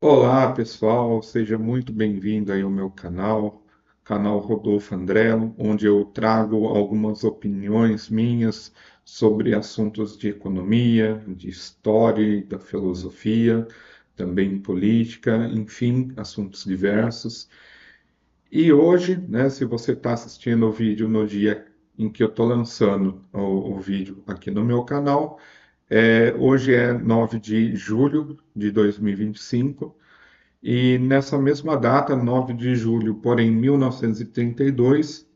Olá, pessoal, seja muito bem-vindo aí ao meu canal Rodolfo André, onde eu trago algumas opiniões minhas sobre assuntos de economia, de história e da filosofia, também política, enfim, assuntos diversos. E hoje, né, se você está assistindo o vídeo no dia em que eu estou lançando o vídeo aqui no meu canal, hoje é 9 de julho de 2025. E nessa mesma data, 9 de julho, porém 1932,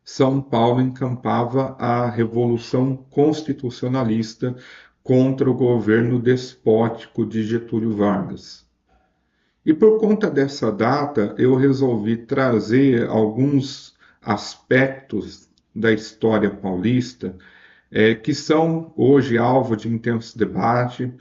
São Paulo encampava a Revolução Constitucionalista contra o governo despótico de Getúlio Vargas. E por conta dessa data, eu resolvi trazer alguns aspectos da história paulista que são hoje alvo de intenso debate,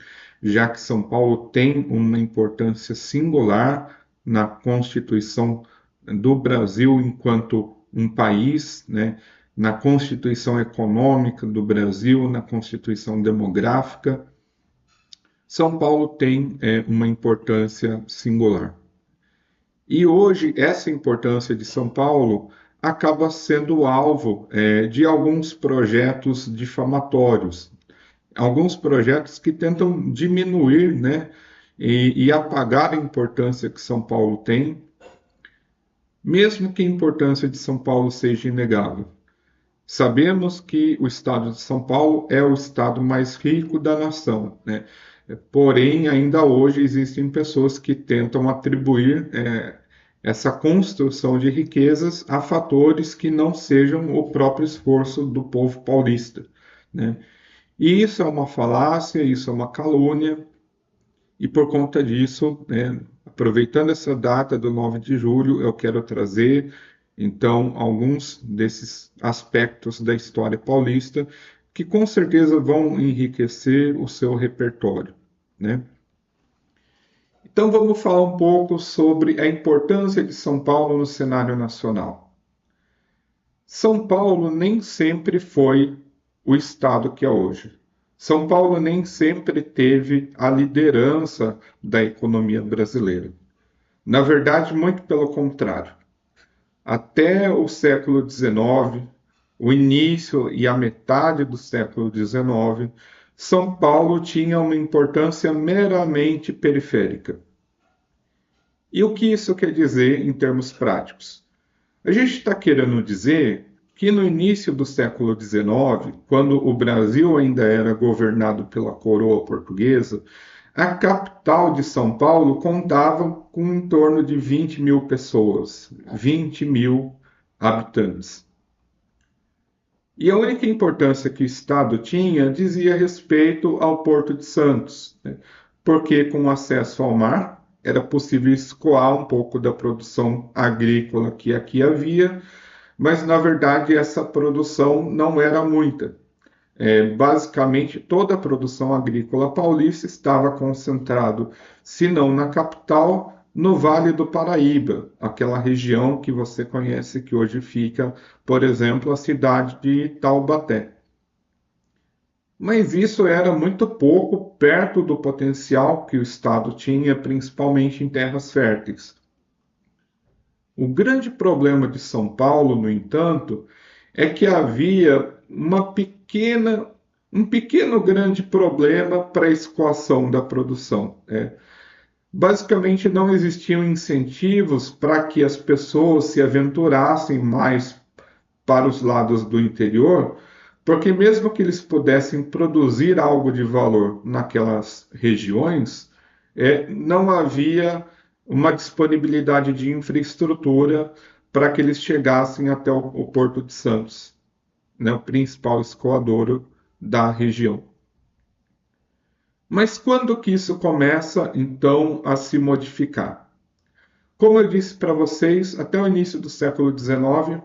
já que São Paulo tem uma importância singular na constituição do Brasil enquanto um país, né, na constituição econômica do Brasil, na constituição demográfica. São Paulo tem uma importância singular. E hoje, essa importância de São Paulo acaba sendo alvo de alguns projetos difamatórios, alguns projetos que tentam diminuir, né, e apagar a importância que São Paulo tem, mesmo que a importância de São Paulo seja inegável. Sabemos que o estado de São Paulo é o estado mais rico da nação, né? Porém, ainda hoje existem pessoas que tentam atribuir essa construção de riquezas a fatores que não sejam o próprio esforço do povo paulista, né? E isso é uma falácia, isso é uma calúnia, e por conta disso, né, aproveitando essa data do 9 de julho, eu quero trazer, então, alguns desses aspectos da história paulista que com certeza vão enriquecer o seu repertório, né? Então, vamos falar um pouco sobre a importância de São Paulo no cenário nacional. São Paulo nem sempre foi o estado que é hoje. São Paulo nem sempre teve a liderança da economia brasileira. Na verdade, muito pelo contrário. Até o século XIX, o início e a metade do século XIX, São Paulo tinha uma importância meramente periférica. E o que isso quer dizer em termos práticos? A gente está querendo dizer que no início do século XIX, quando o Brasil ainda era governado pela coroa portuguesa, a capital de São Paulo contava com em torno de 20 mil pessoas, 20 mil habitantes. E a única importância que o Estado tinha dizia respeito ao Porto de Santos, né? Porque com acesso ao mar era possível escoar um pouco da produção agrícola que aqui havia, mas na verdade essa produção não era muita. Basicamente, toda a produção agrícola paulista estava concentrado, se não na capital, no Vale do Paraíba, aquela região que você conhece que hoje fica, por exemplo, a cidade de Taubaté. Mas isso era muito pouco perto do potencial que o estado tinha, principalmente em terras férteis. O grande problema de São Paulo, no entanto, é que havia um pequeno grande problema para a escoação da produção. Basicamente, não existiam incentivos para que as pessoas se aventurassem mais para os lados do interior, porque mesmo que eles pudessem produzir algo de valor naquelas regiões, não havia uma disponibilidade de infraestrutura para que eles chegassem até o Porto de Santos, né, o principal escoadouro da região. Mas quando que isso começa, então, a se modificar? Como eu disse para vocês, até o início do século XIX,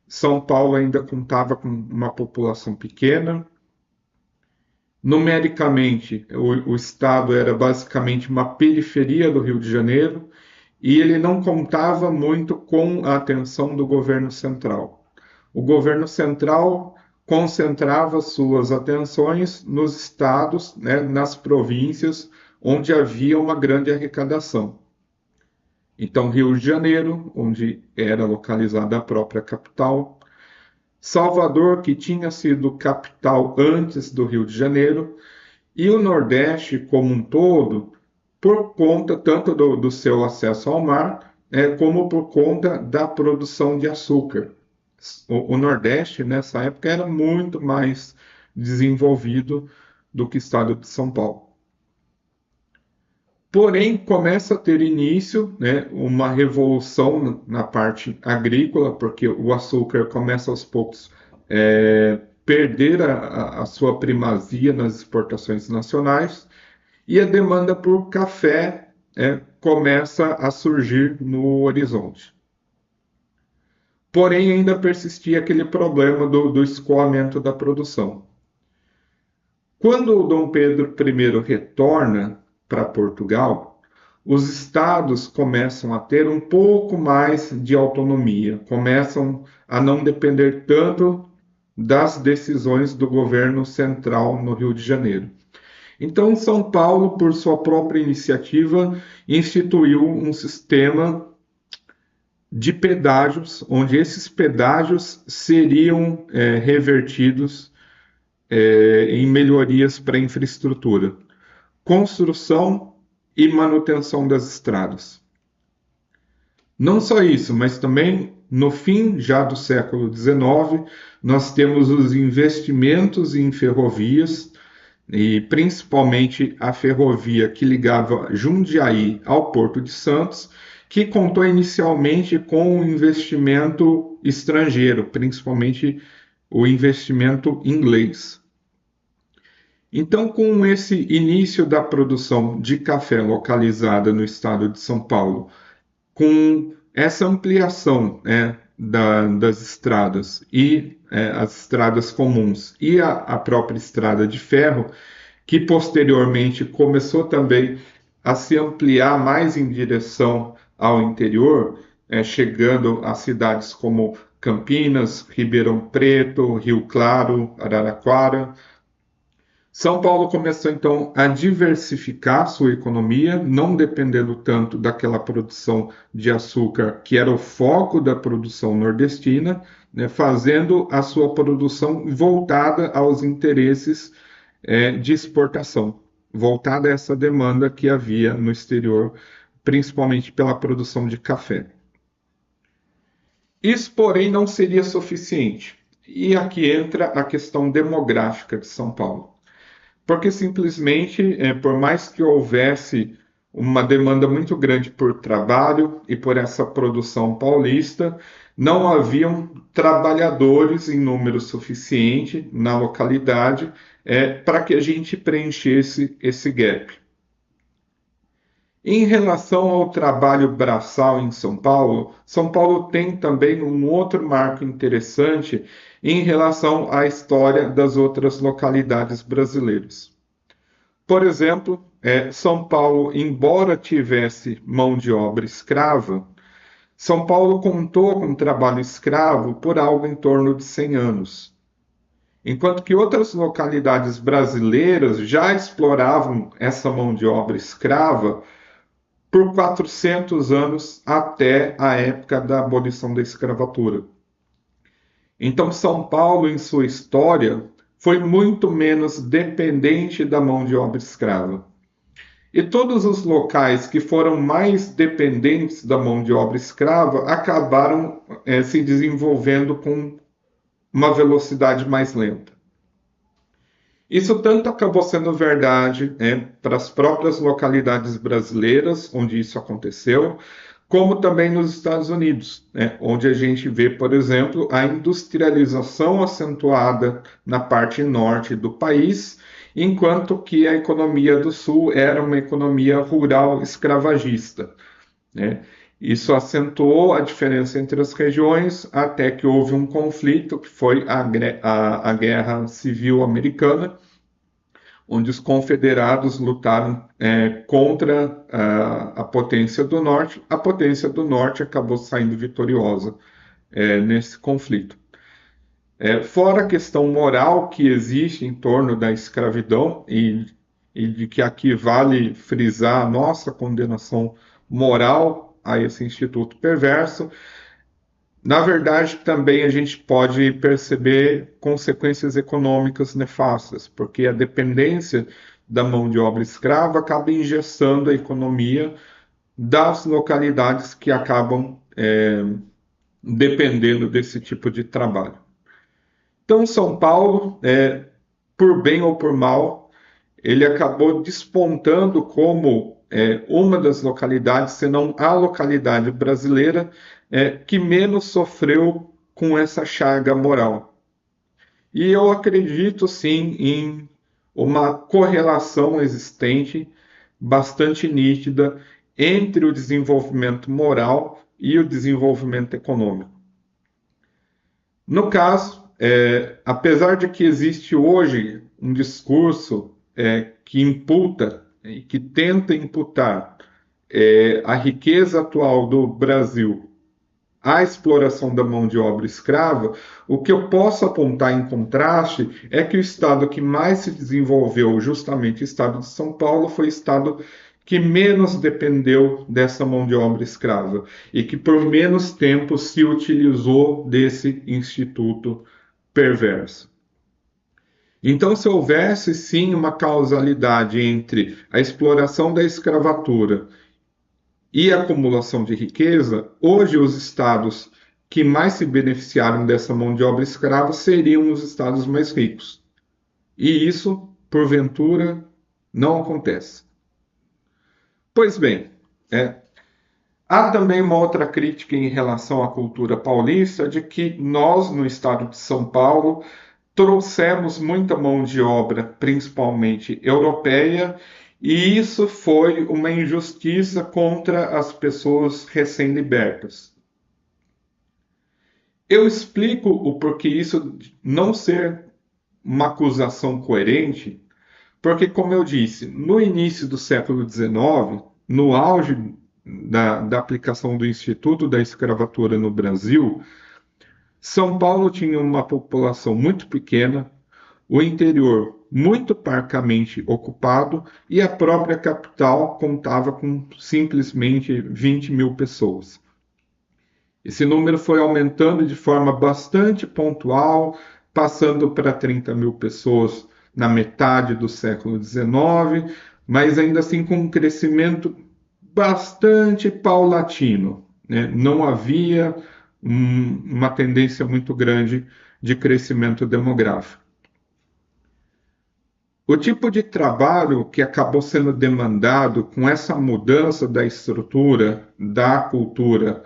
São Paulo ainda contava com uma população pequena. Numericamente, o estado era basicamente uma periferia do Rio de Janeiro e ele não contava muito com a atenção do governo central. O governo central concentrava suas atenções nos estados, né, nas províncias, onde havia uma grande arrecadação. Então, Rio de Janeiro, onde era localizada a própria capital, Salvador, que tinha sido capital antes do Rio de Janeiro, e o Nordeste como um todo, por conta tanto do seu acesso ao mar, como por conta da produção de açúcar. O Nordeste, nessa época, era muito mais desenvolvido do que o estado de São Paulo. Porém, começa a ter início, né, uma revolução na parte agrícola, porque o açúcar começa aos poucos perder a sua primazia nas exportações nacionais e a demanda por café começa a surgir no horizonte. Porém, ainda persistia aquele problema do escoamento da produção. Quando o Dom Pedro I retorna para Portugal, os estados começam a ter um pouco mais de autonomia, começam a não depender tanto das decisões do governo central no Rio de Janeiro. Então, São Paulo, por sua própria iniciativa, instituiu um sistema de pedágios, onde esses pedágios seriam revertidos em melhorias para a infraestrutura, construção e manutenção das estradas. Não só isso, mas também no fim já do século XIX, nós temos os investimentos em ferrovias, e principalmente a ferrovia que ligava Jundiaí ao Porto de Santos, que contou inicialmente com um investimento estrangeiro, principalmente o investimento inglês. Então, com esse início da produção de café localizada no estado de São Paulo, com essa ampliação das estradas e as estradas comuns e a própria estrada de ferro, que posteriormente começou também a se ampliar mais em direção ao interior, chegando a cidades como Campinas, Ribeirão Preto, Rio Claro, Araraquara. São Paulo começou então a diversificar sua economia, não dependendo tanto daquela produção de açúcar que era o foco da produção nordestina, né, fazendo a sua produção voltada aos interesses de exportação, voltada a essa demanda que havia no exterior, principalmente pela produção de café. Isso, porém, não seria suficiente. E aqui entra a questão demográfica de São Paulo. Porque simplesmente, por mais que houvesse uma demanda muito grande por trabalho e por essa produção paulista, não haviam trabalhadores em número suficiente na localidade para que a gente preenchesse esse gap. Em relação ao trabalho braçal em São Paulo tem também um outro marco interessante em relação à história das outras localidades brasileiras. Por exemplo, São Paulo, embora tivesse mão de obra escrava, São Paulo contou com trabalho escravo por algo em torno de 100 anos. Enquanto que outras localidades brasileiras já exploravam essa mão de obra escrava por 400 anos até a época da abolição da escravatura. Então, São Paulo, em sua história, foi muito menos dependente da mão de obra escrava. E todos os locais que foram mais dependentes da mão de obra escrava acabaram se desenvolvendo com uma velocidade mais lenta. Isso tanto acabou sendo verdade para as próprias localidades brasileiras, onde isso aconteceu, como também nos Estados Unidos, onde a gente vê, por exemplo, a industrialização acentuada na parte norte do país, enquanto que a economia do sul era uma economia rural escravagista. Isso acentuou a diferença entre as regiões até que houve um conflito, que foi a Guerra Civil Americana, onde os confederados lutaram contra a potência do norte. A potência do norte acabou saindo vitoriosa nesse conflito. Fora a questão moral que existe em torno da escravidão, e e de que aqui vale frisar a nossa condenação moral a esse instituto perverso, na verdade, também a gente pode perceber consequências econômicas nefastas, porque a dependência da mão de obra escrava acaba engessando a economia das localidades que acabam dependendo desse tipo de trabalho. Então, São Paulo, por bem ou por mal, ele acabou despontando como uma das localidades, se não a localidade brasileira, que menos sofreu com essa chaga moral. E eu acredito sim em uma correlação existente bastante nítida entre o desenvolvimento moral e o desenvolvimento econômico. No caso, apesar de que existe hoje um discurso que imputa e que tenta imputar a riqueza atual do Brasil à exploração da mão de obra escrava, o que eu posso apontar em contraste é que o estado que mais se desenvolveu, justamente o estado de São Paulo, foi o estado que menos dependeu dessa mão de obra escrava e que por menos tempo se utilizou desse instituto perverso. Então, se houvesse sim uma causalidade entre a exploração da escravatura e a acumulação de riqueza, hoje os estados que mais se beneficiaram dessa mão de obra escrava seriam os estados mais ricos. E isso, porventura, não acontece. Pois bem, há também uma outra crítica em relação à cultura paulista, de que nós, no estado de São Paulo, trouxemos muita mão de obra, principalmente europeia, e isso foi uma injustiça contra as pessoas recém-libertas. Eu explico o porquê isso não ser uma acusação coerente, porque, como eu disse, no início do século XIX, no auge da aplicação do Instituto da Escravatura no Brasil, São Paulo tinha uma população muito pequena, o interior muito parcamente ocupado e a própria capital contava com simplesmente 20 mil pessoas. Esse número foi aumentando de forma bastante pontual, passando para 30 mil pessoas na metade do século XIX, mas ainda assim com um crescimento bastante paulatino, né? Não havia uma tendência muito grande de crescimento demográfico. O tipo de trabalho que acabou sendo demandado com essa mudança da estrutura da cultura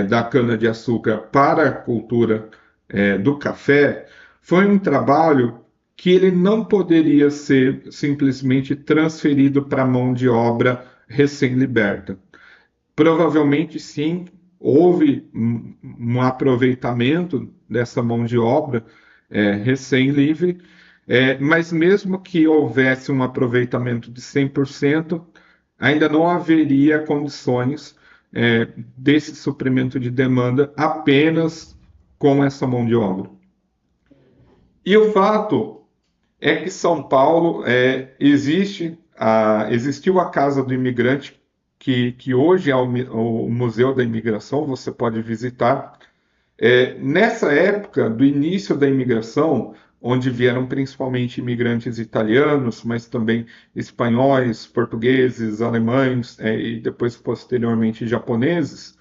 da cana-de-açúcar para a cultura do café foi um trabalho que ele não poderia ser simplesmente transferido para a mão de obra recém-liberta. Provavelmente, sim, houve um aproveitamento dessa mão de obra recém-livre, mas mesmo que houvesse um aproveitamento de 100%, ainda não haveria condições desse suprimento de demanda apenas com essa mão de obra. E o fato é que São Paulo existiu a Casa do Imigrante, que hoje é o Museu da Imigração, você pode visitar. Nessa época do início da imigração, onde vieram principalmente imigrantes italianos, mas também espanhóis, portugueses, alemães e depois posteriormente japoneses,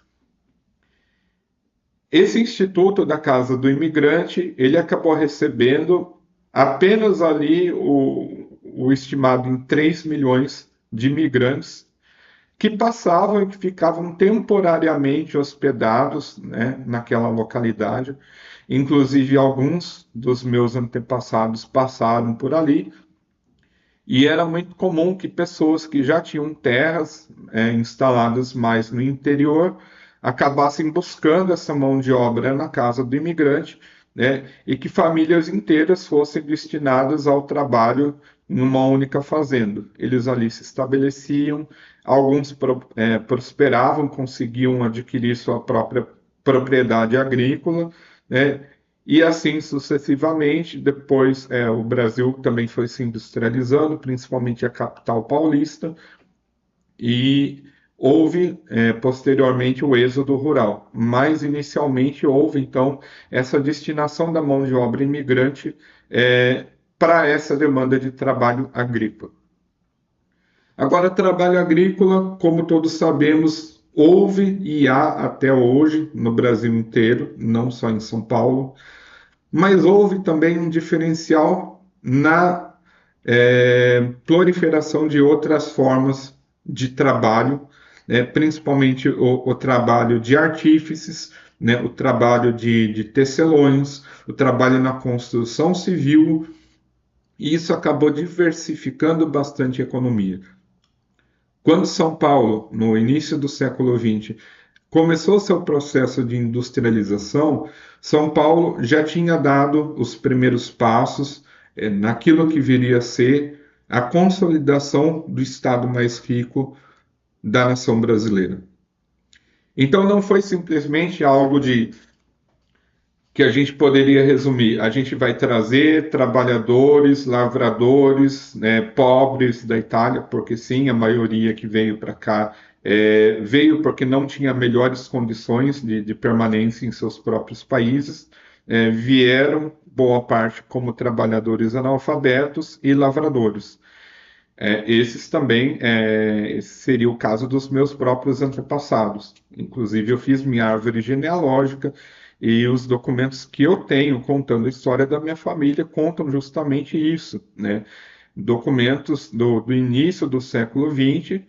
esse Instituto da Casa do Imigrante, ele acabou recebendo apenas ali o estimado em 3 milhões de imigrantes que passavam e que ficavam temporariamente hospedados, né, naquela localidade. Inclusive, alguns dos meus antepassados passaram por ali. E era muito comum que pessoas que já tinham terras instaladas mais no interior acabassem buscando essa mão de obra na casa do imigrante, né, e que famílias inteiras fossem destinadas ao trabalho em uma única fazenda. Eles ali se estabeleciam, alguns prosperavam, conseguiam adquirir sua própria propriedade agrícola, né, E assim sucessivamente, depois o Brasil também foi se industrializando, principalmente a capital paulista, e houve posteriormente o êxodo rural. Mas inicialmente houve então essa destinação da mão de obra imigrante para essa demanda de trabalho agrícola. Agora, trabalho agrícola, como todos sabemos, houve e há até hoje no Brasil inteiro, não só em São Paulo, mas houve também um diferencial na proliferação de outras formas de trabalho, principalmente o trabalho de artífices, né, o trabalho de tecelões, o trabalho na construção civil, e isso acabou diversificando bastante a economia. Quando São Paulo, no início do século XX, começou seu processo de industrialização, São Paulo já tinha dado os primeiros passos naquilo que viria a ser a consolidação do estado mais rico da nação brasileira. Então não foi simplesmente algo de que a gente poderia resumir. A gente vai trazer trabalhadores, lavradores, né, pobres da Itália, porque sim, a maioria que veio para cá veio porque não tinha melhores condições de permanência em seus próprios países. Vieram, boa parte, como trabalhadores analfabetos e lavradores. Esses também, esse seria o caso dos meus próprios antepassados. Inclusive, eu fiz minha árvore genealógica e os documentos que eu tenho contando a história da minha família contam justamente isso, né? Documentos do início do século XX,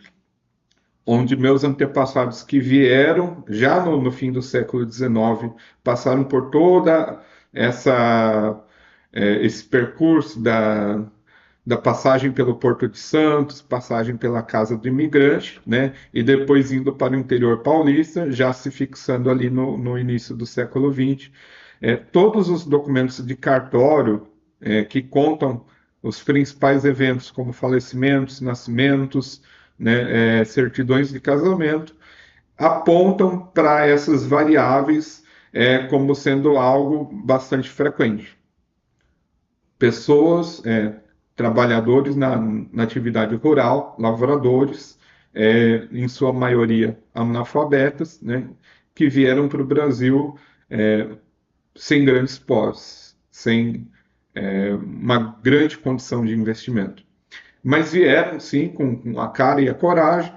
onde meus antepassados que vieram já no fim do século XIX passaram por toda esse percurso da passagem pelo Porto de Santos, passagem pela Casa do Imigrante, né? E depois indo para o interior paulista, já se fixando ali no início do século XX. Todos os documentos de cartório que contam os principais eventos, como falecimentos, nascimentos, né, certidões de casamento, apontam para essas variáveis como sendo algo bastante frequente. Pessoas, trabalhadores na atividade rural, lavradores, em sua maioria analfabetas, né, que vieram para o Brasil sem grandes posses, sem uma grande condição de investimento. Mas vieram, sim, com a cara e a coragem,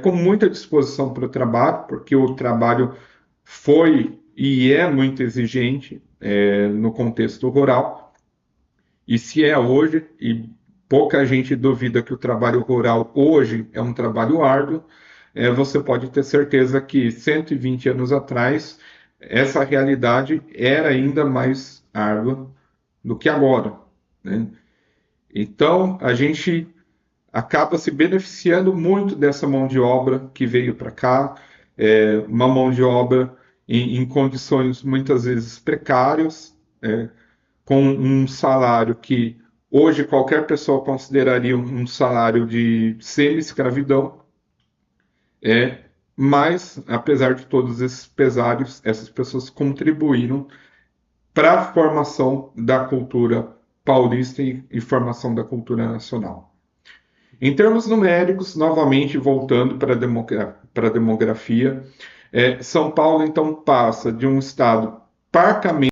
com muita disposição para o trabalho, porque o trabalho foi e é muito exigente no contexto rural. E se é hoje, e pouca gente duvida que o trabalho rural hoje é um trabalho árduo, você pode ter certeza que 120 anos atrás, essa realidade era ainda mais árdua do que agora, né? Então, a gente acaba se beneficiando muito dessa mão de obra que veio para cá, uma mão de obra em condições muitas vezes precárias, com um salário que hoje qualquer pessoa consideraria um salário de semi-escravidão, mas, apesar de todos esses pesares, essas pessoas contribuíram para a formação da cultura paulista e formação da cultura nacional. Em termos numéricos, novamente voltando para a demografia, São Paulo então passa de um estado parcamente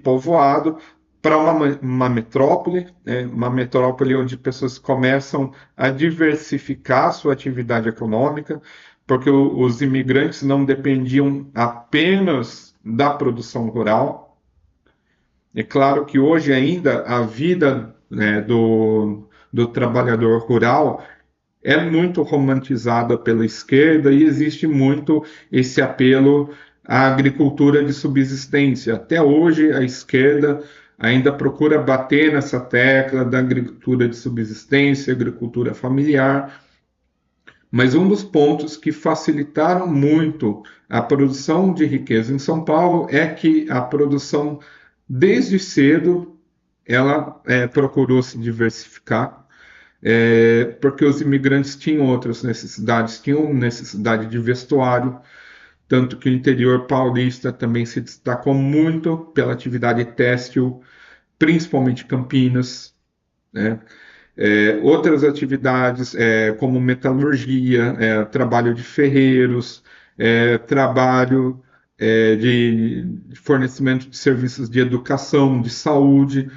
povoado para uma metrópole, uma metrópole onde pessoas começam a diversificar sua atividade econômica, porque os imigrantes não dependiam apenas da produção rural. É claro que hoje ainda a vida, né, do trabalhador rural é muito romantizada pela esquerda e existe muito esse apelo à agricultura de subsistência. Até hoje, a esquerda ainda procura bater nessa tecla da agricultura de subsistência, agricultura familiar, mas um dos pontos que facilitaram muito a produção de riqueza em São Paulo é que a produção, desde cedo, ela procurou se diversificar, porque os imigrantes tinham outras necessidades, tinham necessidade de vestuário, tanto que o interior paulista também se destacou muito pela atividade têxtil, principalmente Campinas, né? Outras atividades, como metalurgia, trabalho de ferreiros, trabalho de fornecimento de serviços de educação, de saúde.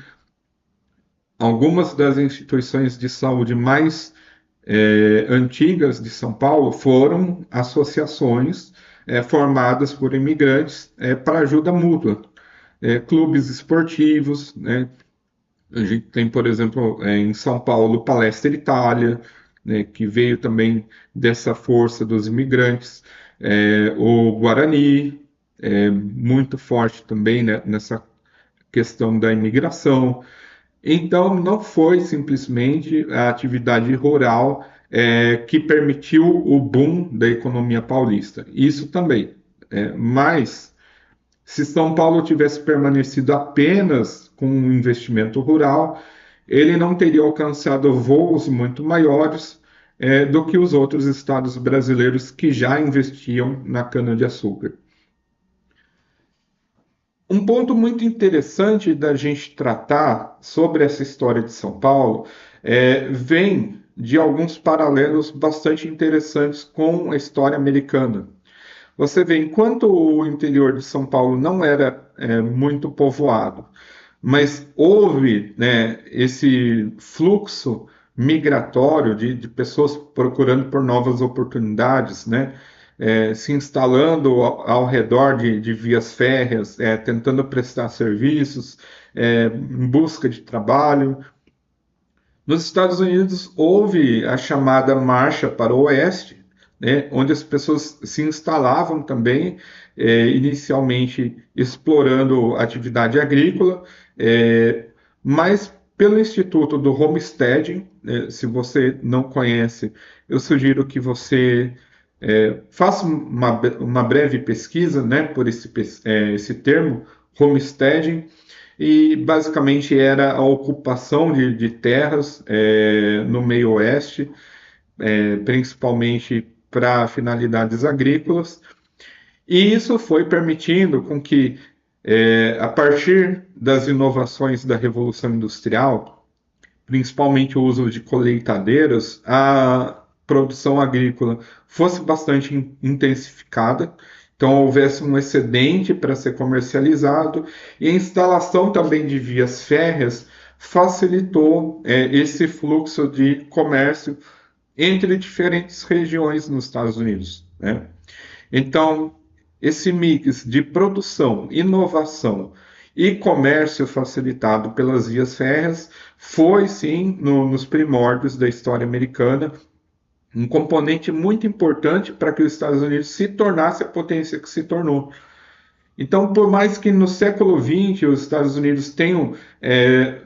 Algumas das instituições de saúde mais antigas de São Paulo foram associações formadas por imigrantes para ajuda mútua, clubes esportivos, né? A gente tem, por exemplo, em São Paulo, Palestra Itália, né, que veio também dessa força dos imigrantes, o Guarani, muito forte também, né, nessa questão da imigração. Então, não foi simplesmente a atividade rural que permitiu o boom da economia paulista. Isso também. Mas, se São Paulo tivesse permanecido apenas com um investimento rural, ele não teria alcançado voos muito maiores do que os outros estados brasileiros que já investiam na cana-de-açúcar. Um ponto muito interessante da gente tratar sobre essa história de São Paulo vem de alguns paralelos bastante interessantes com a história americana. Você vê, enquanto o interior de São Paulo não era muito povoado, mas houve, né, esse fluxo migratório de pessoas procurando por novas oportunidades, né, se instalando ao redor de vias férreas, tentando prestar serviços, em busca de trabalho. Nos Estados Unidos houve a chamada Marcha para o Oeste, né, onde as pessoas se instalavam também, inicialmente explorando atividade agrícola, mas pelo Instituto do Homesteading, né, se você não conhece, eu sugiro que você faça uma breve pesquisa, né, por esse termo, homesteading, e basicamente era a ocupação de terras no meio oeste, principalmente para finalidades agrícolas, e isso foi permitindo com que, a partir das inovações da Revolução Industrial, principalmente o uso de colheitadeiras, a produção agrícola fosse bastante intensificada, então houvesse um excedente para ser comercializado, e a instalação também de vias férreas facilitou esse fluxo de comércio entre diferentes regiões nos Estados Unidos, né? Então, esse mix de produção, inovação e comércio facilitado pelas vias férreas foi, sim, nos primórdios da história americana, um componente muito importante para que os Estados Unidos se tornasse a potência que se tornou. Então, por mais que no século XX os Estados Unidos tenham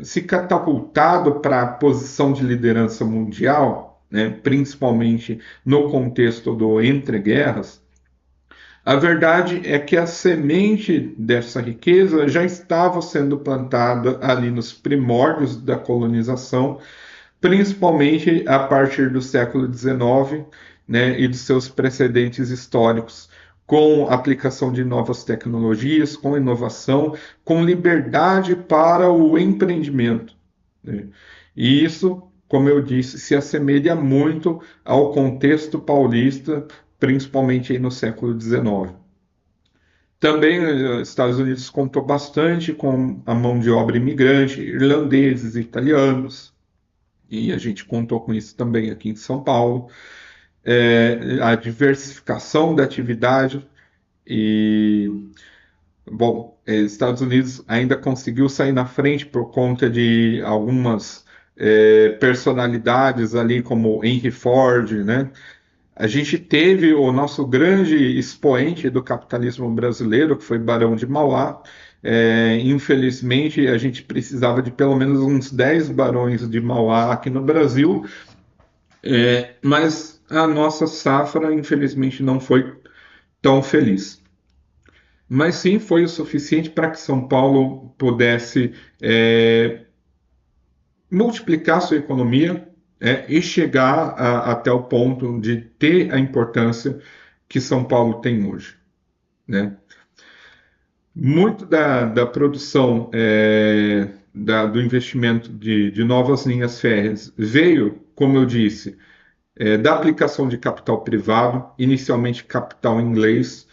se catapultado para a posição de liderança mundial, né, principalmente no contexto do entre-guerras, a verdade é que a semente dessa riqueza já estava sendo plantada ali nos primórdios da colonização, principalmente a partir do século XIX, né, e dos seus precedentes históricos, com aplicação de novas tecnologias, com inovação, com liberdade para o empreendimento, né? E isso, como eu disse, se assemelha muito ao contexto paulista, principalmente aí no século XIX. Também os Estados Unidos contou bastante com a mão de obra imigrante, irlandeses, italianos, e a gente contou com isso também aqui em São Paulo. A diversificação da atividade e, bom, Estados Unidos ainda conseguiu sair na frente por conta de algumas personalidades ali, como Henry Ford, né? A gente teve o nosso grande expoente do capitalismo brasileiro, que foi Barão de Mauá. Infelizmente, a gente precisava de pelo menos uns 10 barões de Mauá aqui no Brasil, mas a nossa safra, infelizmente, não foi tão feliz. Mas sim, foi o suficiente para que São Paulo pudesse multiplicar sua economia e chegar até o ponto de ter a importância que São Paulo tem hoje. né? Muito da produção do investimento de novas linhas férreas veio, como eu disse, da aplicação de capital privado, inicialmente capital inglês,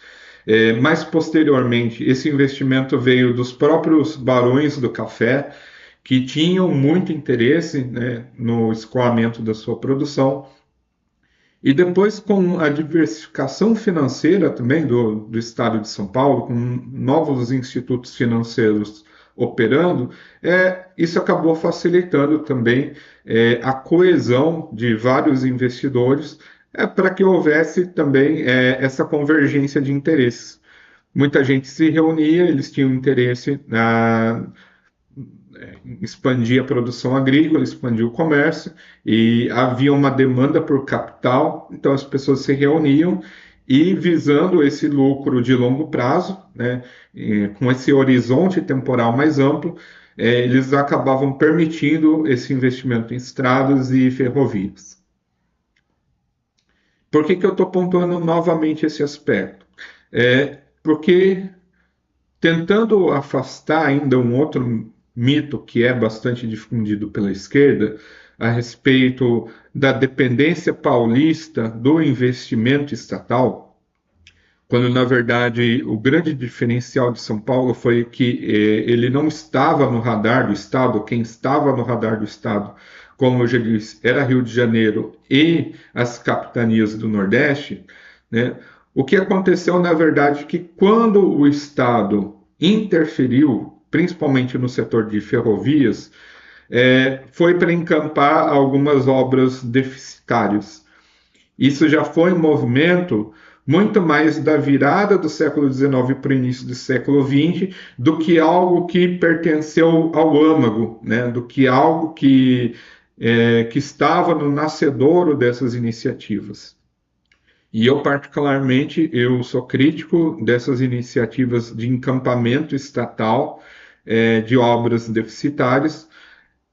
mas posteriormente esse investimento veio dos próprios barões do café, que tinham muito interesse, né, no escoamento da sua produção. E depois, com a diversificação financeira também do Estado de São Paulo, com novos institutos financeiros operando, isso acabou facilitando também a coesão de vários investidores, para que houvesse também essa convergência de interesses. Muita gente se reunia, eles tinham interesse expandir a produção agrícola, expandir o comércio, e havia uma demanda por capital, então as pessoas se reuniam e, visando esse lucro de longo prazo, né, com esse horizonte temporal mais amplo, eles acabavam permitindo esse investimento em estradas e ferrovias. Por que eu estou pontuando novamente esse aspecto? Porque, tentando afastar ainda um outro mito que é bastante difundido pela esquerda a respeito da dependência paulista do investimento estatal, quando na verdade o grande diferencial de São Paulo foi que ele não estava no radar do Estado, quem estava no radar do Estado, como eu já disse, era Rio de Janeiro e as capitanias do Nordeste, né? O que aconteceu, na verdade, é que quando o Estado interferiu, principalmente no setor de ferrovias, foi para encampar algumas obras deficitárias. Isso já foi um movimento muito mais da virada do século XIX para o início do século XX do que algo que pertenceu ao âmago, né? Do que algo que estava no nascedouro dessas iniciativas. E eu, particularmente, eu sou crítico dessas iniciativas de encampamento estatal de obras deficitárias,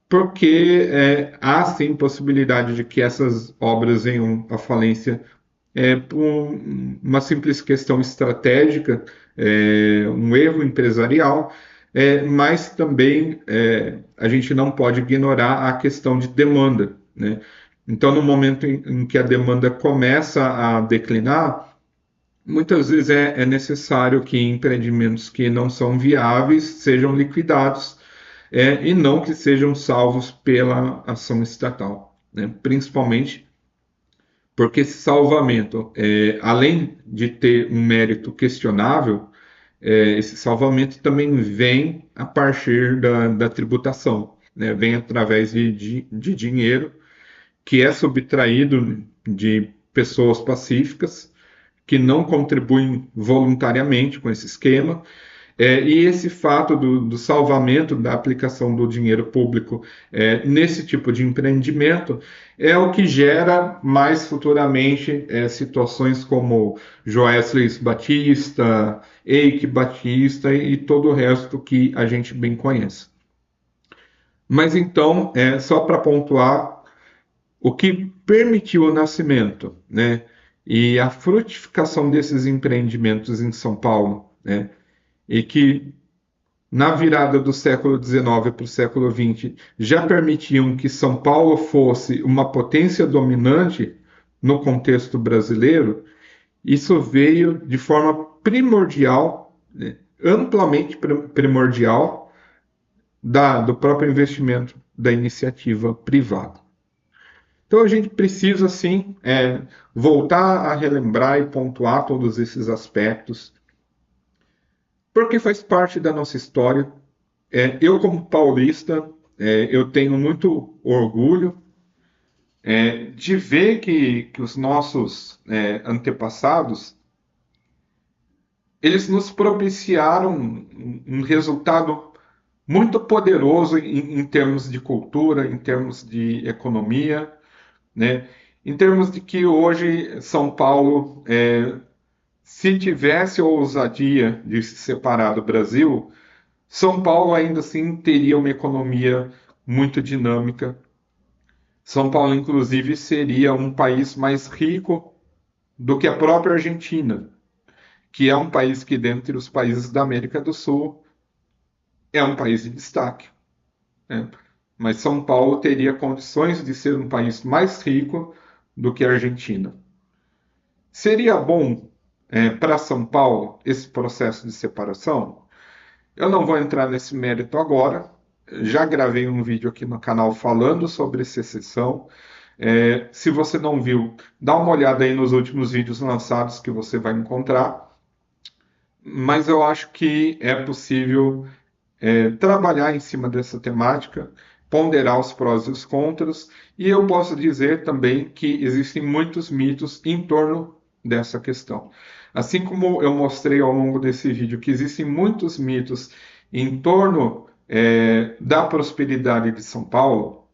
porque há sim possibilidade de que essas obras venham à falência por uma simples questão estratégica, um erro empresarial, mas também a gente não pode ignorar a questão de demanda, né? Então, no momento em que a demanda começa a declinar, muitas vezes é necessário que empreendimentos que não são viáveis sejam liquidados, e não que sejam salvos pela ação estatal, né? Principalmente porque esse salvamento, além de ter um mérito questionável, esse salvamento também vem a partir da tributação, né? Vem através de dinheiro que é subtraído de pessoas pacíficas que não contribuem voluntariamente com esse esquema. E esse fato do salvamento da aplicação do dinheiro público nesse tipo de empreendimento é o que gera mais futuramente situações como Joesley Batista, Eike Batista e todo o resto que a gente bem conhece. Mas então, só para pontuar, o que permitiu o nascimento, né, e a frutificação desses empreendimentos em São Paulo, né, e que na virada do século XIX para o século XX já permitiam que São Paulo fosse uma potência dominante no contexto brasileiro, isso veio de forma primordial, né, amplamente primordial, do próprio investimento da iniciativa privada. Então a gente precisa, sim, voltar a relembrar e pontuar todos esses aspectos, porque faz parte da nossa história. Eu, como paulista, eu tenho muito orgulho de ver que os nossos antepassados eles nos propiciaram um resultado muito poderoso em termos de cultura, em termos de economia, né? Em termos de que hoje São Paulo, se tivesse a ousadia de se separar do Brasil, São Paulo ainda assim teria uma economia muito dinâmica. São Paulo, inclusive, seria um país mais rico do que a própria Argentina, que é um país que, dentre os países da América do Sul, é um país de destaque, né? Mas São Paulo teria condições de ser um país mais rico do que a Argentina. Seria bom para São Paulo esse processo de separação? Eu não vou entrar nesse mérito agora. Já gravei um vídeo aqui no canal falando sobre secessão. Se você não viu, dá uma olhada aí nos últimos vídeos lançados que você vai encontrar. Mas eu acho que é possível trabalhar em cima dessa temática, ponderar os prós e os contras, e eu posso dizer também que existem muitos mitos em torno dessa questão. Assim como eu mostrei ao longo desse vídeo que existem muitos mitos em torno da prosperidade de São Paulo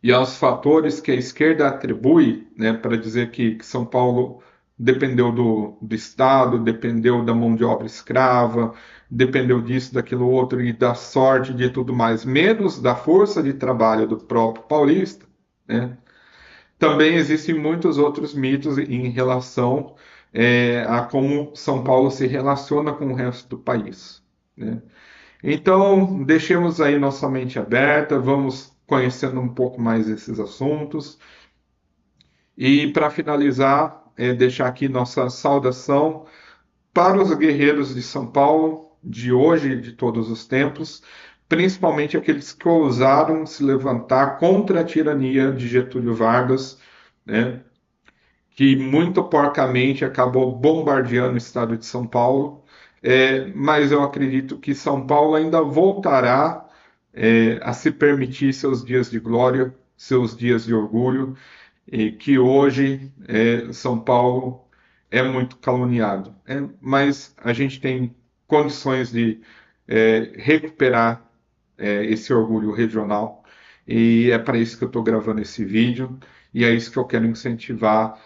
e aos fatores que a esquerda atribui, né, para dizer que São Paulo dependeu do Estado, dependeu da mão de obra escrava, dependeu disso, daquilo outro e da sorte de tudo mais, menos da força de trabalho do próprio paulista, né? Também existem muitos outros mitos em relação a como São Paulo se relaciona com o resto do país, né? Então, deixemos aí nossa mente aberta, vamos conhecendo um pouco mais esses assuntos. E para finalizar, deixar aqui nossa saudação para os guerreiros de São Paulo, de hoje e de todos os tempos, principalmente aqueles que ousaram se levantar contra a tirania de Getúlio Vargas, né, que muito porcamente acabou bombardeando o estado de São Paulo. Mas eu acredito que São Paulo ainda voltará a se permitir seus dias de glória, seus dias de orgulho, e que hoje São Paulo é muito caluniado. Mas a gente tem condições de recuperar esse orgulho regional, e é para isso que eu estou gravando esse vídeo, e é isso que eu quero incentivar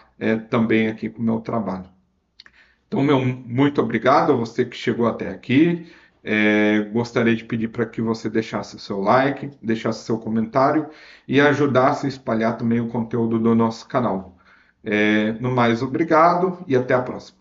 também aqui com o meu trabalho. Então, muito obrigado a você que chegou até aqui. Gostaria de pedir para que você deixasse o seu like, deixasse seu comentário e ajudasse a espalhar também o conteúdo do nosso canal. No mais, obrigado e até a próxima.